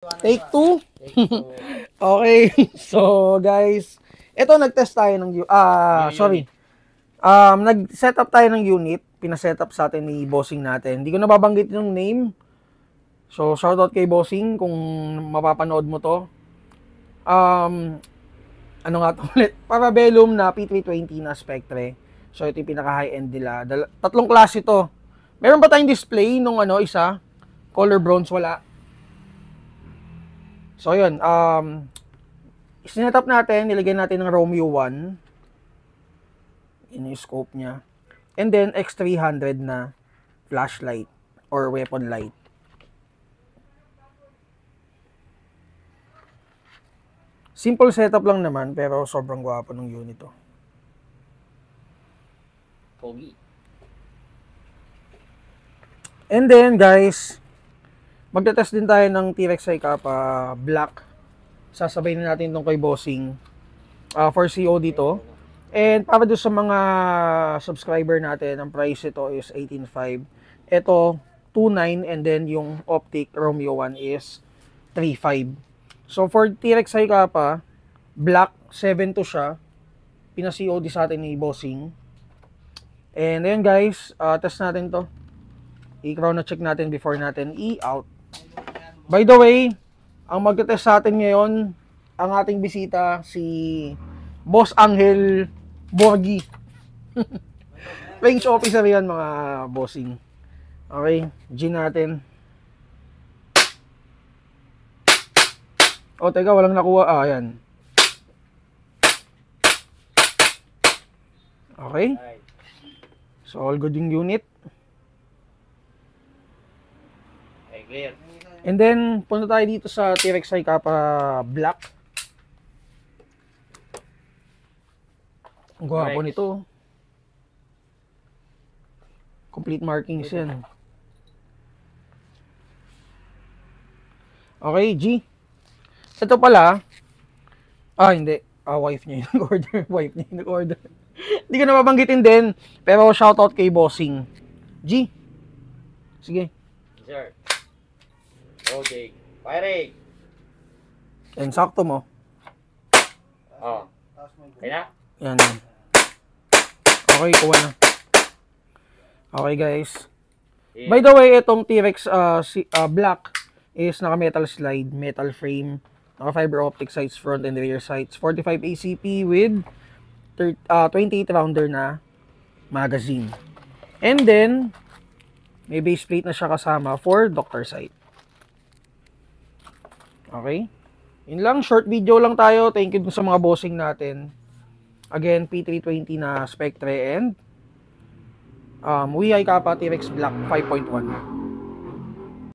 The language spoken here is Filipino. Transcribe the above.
Take 2. Okay. So, guys, ito nag-test tayo ng sorry. Nag-set up tayo ng unit, pina-set up sa atin ni bossing natin. Hindi ko nababanggit yung name. So, shoutout kay bossing kung mapapanood mo to. Ano nga to ulit? Parabellum na P320 na Spectre. So, ito yung pinaka high end nila. Tatlong klase to. Meron ba tayong display nung isa? Color bronze, wala. So, yun. Sinet up natin, nilagay natin ng Romeo 1. Yun yung scope niya. And then, X300 na flashlight or weapon light. Simple setup lang naman, pero sobrang gwapo ng unit to. Pogi. And then, guys, magte-test din tayo ng T-Rex Kappa Black. Sasabay na natin itong kay bossing for CO dito. And para doon sa mga subscriber natin, ang price ito is 18.5. Ito, 2.9, and then yung Optic Romeo 1 is 3.5. So for T-Rex Kappa Black, 7 to siya. Pina-COD sa atin ni bossing. And ayun guys, test natin to. I-crown na check natin before natin i-out. By the way, ang magte-test sa atin ngayon, ang ating bisita, si Boss Angel Borgi. Range officer yan mga bossing. Okay, G natin. O, teka, walang nakuha. Ayan. Okay. So, all good yung unit. Okay, clear. And then, punta tayo dito sa T-Rex Kappa Black. Ang gwapo nito. Complete markings yan. Okay, G. Ito pala. Hindi. Wife niya yung nag-order. Wife niya yung nag-order. Hindi ko na mabanggitin din. Pero shoutout kay bossing. G. Sige. Sir. Okay. Firing. Yan, sakto mo. Oh. Kaya na? Yan. Okay, kuha na. Okay, guys. Yeah. By the way, itong T-Rex Black is naka-metal slide, metal frame, naka-fiber optic sights front and rear sights, 45 ACP with 28 rounder na magazine. And then, may base plate na siya kasama for Doctor Sight. Okay? Yun lang, short video lang tayo. Thank you dun sa mga bossing natin. Again, P320 na Spectre and WI Kappa T-Rex Black 5.1.